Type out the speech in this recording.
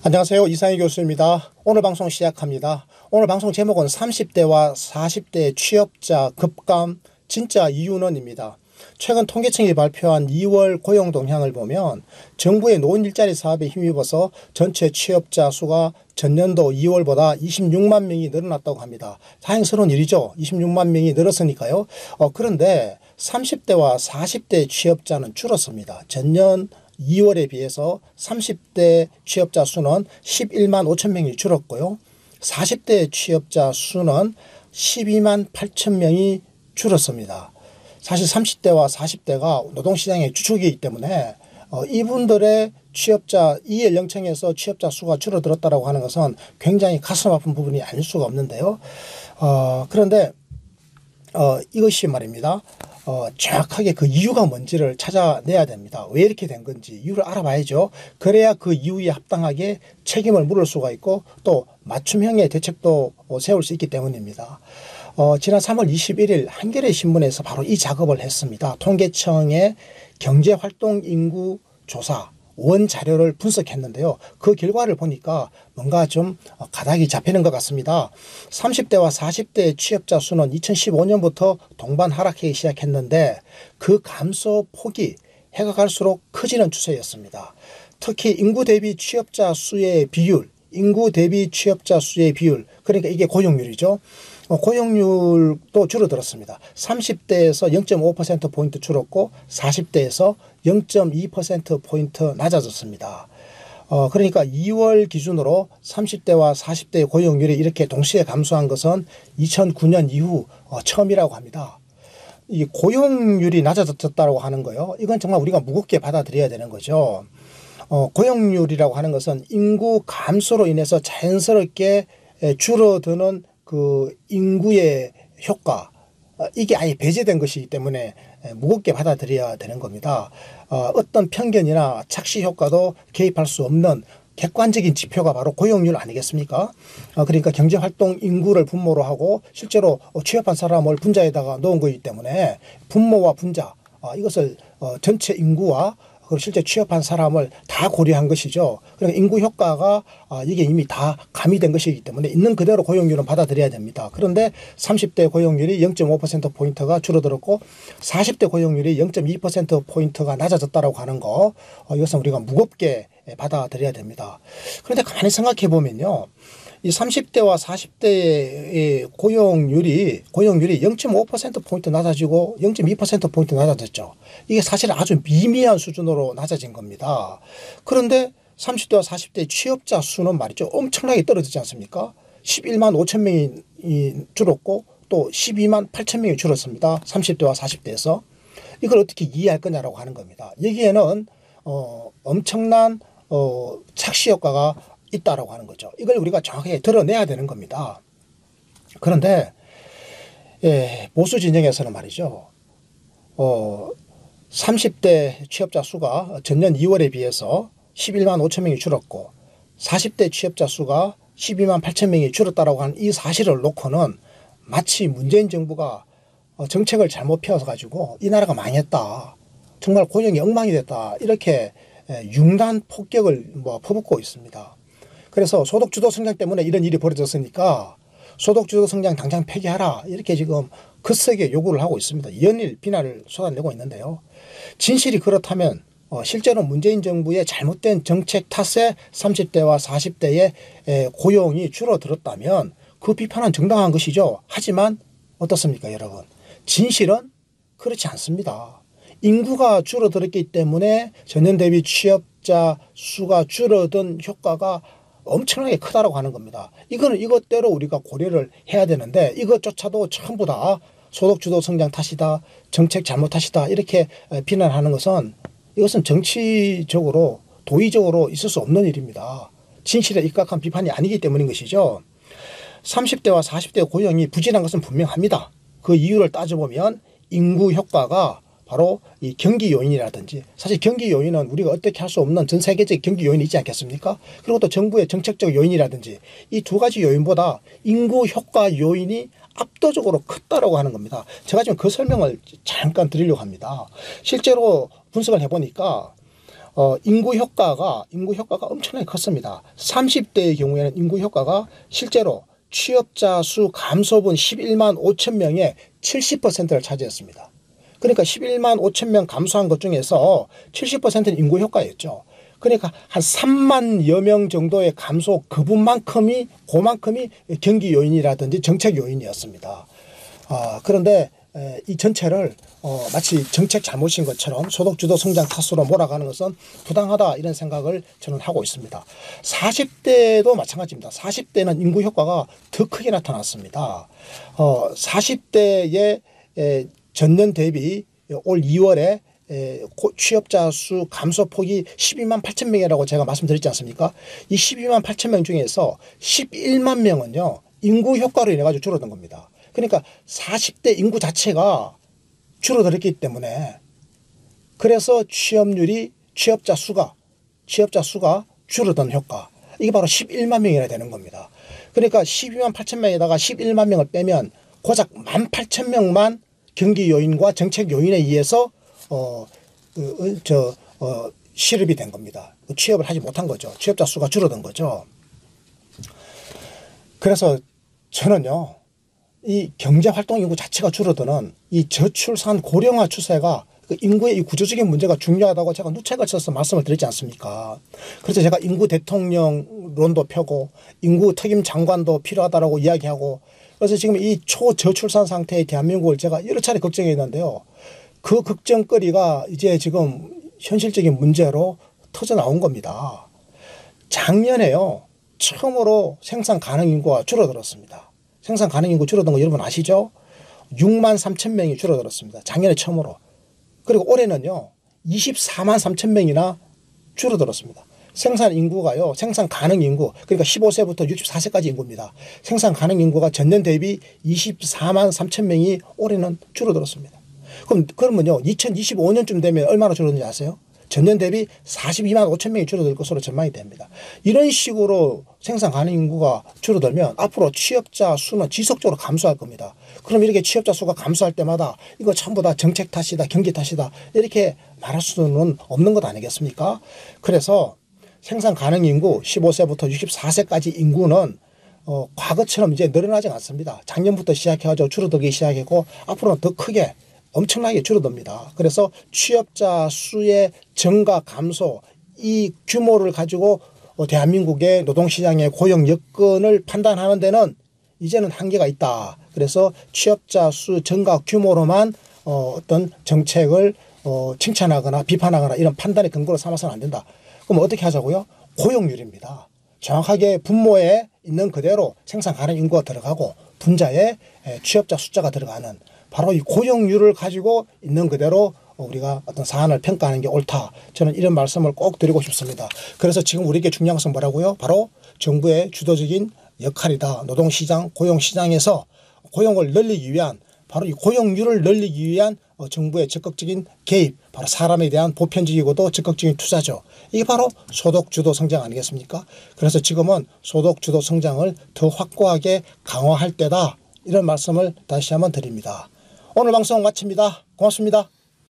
안녕하세요. 이상희 교수입니다. 오늘 방송 시작합니다. 오늘 방송 제목은 30대와 40대 취업자 급감 진짜 이유는입니다. 최근 통계청이 발표한 2월 고용 동향을 보면 정부의 노인 일자리 사업에 힘입어서 전체 취업자 수가 전년도 2월보다 26만 명이 늘어났다고 합니다. 다행스러운 일이죠. 26만 명이 늘었으니까요. 그런데 30대와 40대 취업자는 줄었습니다. 전년 2월에 비해서 30대 취업자 수는 11만 5천 명이 줄었고요. 40대 취업자 수는 12만 8천 명이 줄었습니다. 사실 30대와 40대가 노동시장의 주축이기 때문에 이분들의 취업자, 이 연령층에서 취업자 수가 줄어들었다고 하는 것은 굉장히 가슴 아픈 부분이 아닐 수가 없는데요. 그런데 이것이 말입니다. 정확하게 그 이유가 뭔지를 찾아내야 됩니다. 왜 이렇게 된 건지 이유를 알아봐야죠. 그래야 그 이유에 합당하게 책임을 물을 수가 있고 또 맞춤형의 대책도 세울 수 있기 때문입니다. 지난 3월 21일 한겨레 신문에서 바로 이 작업을 했습니다. 통계청의 경제활동 인구 조사 원 자료를 분석했는데요. 그 결과를 보니까 뭔가 좀 가닥이 잡히는 것 같습니다. 30대와 40대 취업자 수는 2015년부터 동반 하락하기 시작했는데 그 감소 폭이 해가 갈수록 커지는 추세였습니다. 특히 인구 대비 취업자 수의 비율, 그러니까 이게 고용률이죠. 고용률도 줄어들었습니다. 30대에서 0.5%포인트 줄었고 40대에서 0.2%포인트 낮아졌습니다. 그러니까 2월 기준으로 30대와 40대의 고용률이 이렇게 동시에 감소한 것은 2009년 이후 처음이라고 합니다. 이 고용률이 낮아졌다고 하는 거요. 이건 정말 우리가 무겁게 받아들여야 되는 거죠. 고용률이라고 하는 것은 인구 감소로 인해서 자연스럽게 줄어드는 그 인구의 효과, 이게 아예 배제된 것이기 때문에 무겁게 받아들여야 되는 겁니다. 어떤 편견이나 착시 효과도 개입할 수 없는 객관적인 지표가 바로 고용률 아니겠습니까? 그러니까 경제활동 인구를 분모로 하고 실제로 취업한 사람을 분자에다가 넣은 거기 때문에 분모와 분자, 이것을 전체 인구와 그리고 실제 취업한 사람을 다 고려한 것이죠. 그러니까 인구 효과가 이게 이미 다 가미된 것이기 때문에 있는 그대로 고용률은 받아들여야 됩니다. 그런데 30대 고용률이 0.5%포인트가 줄어들었고 40대 고용률이 0.2%포인트가 낮아졌다고 하는 거, 이것은 우리가 무겁게 받아들여야 됩니다. 그런데 가만히 생각해 보면요. 이 30대와 40대의 고용률이 0.5%포인트 낮아지고 0.2%포인트 낮아졌죠. 이게 사실 아주 미미한 수준으로 낮아진 겁니다. 그런데 30대와 40대 취업자 수는 말이죠. 엄청나게 떨어지지 않습니까? 11만 5천 명이 줄었고 또 12만 8천 명이 줄었습니다. 30대와 40대에서. 이걸 어떻게 이해할 거냐라고 하는 겁니다. 여기에는 엄청난 착시 효과가 있다라고 하는 거죠. 이걸 우리가 정확하게 드러내야 되는 겁니다. 그런데 보수 진영에서는 말이죠. 30대 취업자 수가 전년 2월에 비해서 11만 5천 명이 줄었고 40대 취업자 수가 12만 8천 명이 줄었다라고 하는 이 사실을 놓고는 마치 문재인 정부가 정책을 잘못 펴서 가지고 이 나라가 망했다. 정말 고용이 엉망이 됐다. 이렇게 융단 폭격을 퍼붓고 있습니다. 그래서 소득주도 성장 때문에 이런 일이 벌어졌으니까 소득주도 성장 당장 폐기하라. 이렇게 지금 거세게 요구를 하고 있습니다. 연일 비난을 쏟아내고 있는데요. 진실이 그렇다면 실제로 문재인 정부의 잘못된 정책 탓에 30대와 40대의 고용이 줄어들었다면 그 비판은 정당한 것이죠. 하지만 어떻습니까, 여러분? 진실은 그렇지 않습니다. 인구가 줄어들었기 때문에 전년 대비 취업자 수가 줄어든 효과가 엄청나게 크다라고 하는 겁니다. 이거는 이것대로 우리가 고려를 해야 되는데 이것조차도 전부 다 소득주도 성장 탓이다, 정책 잘못 탓이다 이렇게 비난하는 것은 이것은 정치적으로 도의적으로 있을 수 없는 일입니다. 진실에 입각한 비판이 아니기 때문인 것이죠. 30대와 40대 고용이 부진한 것은 분명합니다. 그 이유를 따져보면 인구 효과가 바로 이 경기 요인이라든지, 사실 경기 요인은 우리가 어떻게 할 수 없는 전 세계적 경기 요인이 있지 않겠습니까? 그리고 또 정부의 정책적 요인이라든지 이 두 가지 요인보다 인구 효과 요인이 압도적으로 컸다라고 하는 겁니다. 제가 지금 그 설명을 잠깐 드리려고 합니다. 실제로 분석을 해보니까 인구 효과가 엄청나게 컸습니다. 30대의 경우에는 인구 효과가 실제로 취업자 수 감소분 11만 5천 명의 70%를 차지했습니다. 그러니까 11만 5천 명 감소한 것 중에서 70%는 인구 효과였죠. 그러니까 한 3만여 명 정도의 감소 그만큼이 경기 요인이라든지 정책 요인이었습니다. 그런데 이 전체를 마치 정책 잘못인 것처럼 소득주도 성장 탓으로 몰아가는 것은 부당하다 이런 생각을 저는 하고 있습니다. 40대도 마찬가지입니다. 40대는 인구 효과가 더 크게 나타났습니다. 40대의 전년 대비 올 2월에 취업자 수 감소폭이 12만 8천 명이라고 제가 말씀드렸지 않습니까? 이 12만 8천 명 중에서 11만 명은요 인구 효과로 인해 가지고 줄어든 겁니다. 그러니까 40대 인구 자체가 줄어들었기 때문에 그래서 취업자 수가 줄어든 효과, 이게 바로 11만 명이나 되는 겁니다. 그러니까 12만 8천 명에다가 11만 명을 빼면 고작 1만 8천 명만 경기 요인과 정책 요인에 의해서 실업이 된 겁니다. 취업을 하지 못한 거죠. 취업자 수가 줄어든 거죠. 그래서 저는요, 이 경제활동 인구 자체가 줄어드는 이 저출산 고령화 추세가 그 인구의 이 구조적인 문제가 중요하다고 제가 누차게 걸쳐서 말씀을 드렸지 않습니까? 그래서 제가 인구 대통령론도 펴고 인구 특임 장관도 필요하다라고 이야기하고, 그래서 지금 이 초저출산 상태의 대한민국을 제가 여러 차례 걱정했는데요. 그 걱정거리가 이제 지금 현실적인 문제로 터져 나온 겁니다. 작년에요, 처음으로 생산 가능 인구가 줄어들었습니다. 생산 가능 인구 줄어든 거 여러분 아시죠? 6만 3천 명이 줄어들었습니다. 작년에 처음으로. 그리고 올해는요 24만 3천 명이나 줄어들었습니다. 생산 인구가요, 생산 가능 인구, 그러니까 15세부터 64세까지 인구입니다. 생산 가능 인구가 전년 대비 24만 3천 명이 올해는 줄어들었습니다. 그러면요 2025년쯤 되면 얼마나 줄어드는지 아세요? 전년 대비 42만 5천 명이 줄어들 것으로 전망이 됩니다. 이런 식으로 생산 가능 인구가 줄어들면 앞으로 취업자 수는 지속적으로 감소할 겁니다. 그럼 이렇게 취업자 수가 감소할 때마다 이거 전부 다 정책 탓이다, 경기 탓이다, 이렇게 말할 수는 없는 것 아니겠습니까? 그래서 생산 가능 인구 15세부터 64세까지 인구는 과거처럼 이제 늘어나지 않습니다. 작년부터 시작해가지고 줄어들기 시작했고 앞으로는 더 크게 엄청나게 줄어듭니다. 그래서 취업자 수의 증가 감소, 이 규모를 가지고 대한민국의 노동시장의 고용 여건을 판단하는 데는 이제는 한계가 있다. 그래서 취업자 수 증가 규모로만 어떤 정책을 칭찬하거나 비판하거나 이런 판단의 근거로 삼아서는 안 된다. 그럼 어떻게 하자고요? 고용률입니다. 정확하게 분모에 있는 그대로 생산 가능 인구가 들어가고 분자에 취업자 숫자가 들어가는 바로 이 고용률을 가지고 있는 그대로 우리가 어떤 사안을 평가하는 게 옳다. 저는 이런 말씀을 꼭 드리고 싶습니다. 그래서 지금 우리에게 중요한 것은 뭐라고요? 바로 정부의 주도적인 역할이다. 노동시장, 고용시장에서 고용을 늘리기 위한, 바로 이 고용률을 늘리기 위한 정부의 적극적인 개입, 바로 사람에 대한 보편적이고도 적극적인 투자죠. 이게 바로 소득주도 성장 아니겠습니까? 그래서 지금은 소득주도 성장을 더 확고하게 강화할 때다. 이런 말씀을 다시 한번 드립니다. 오늘 방송 마칩니다. 고맙습니다.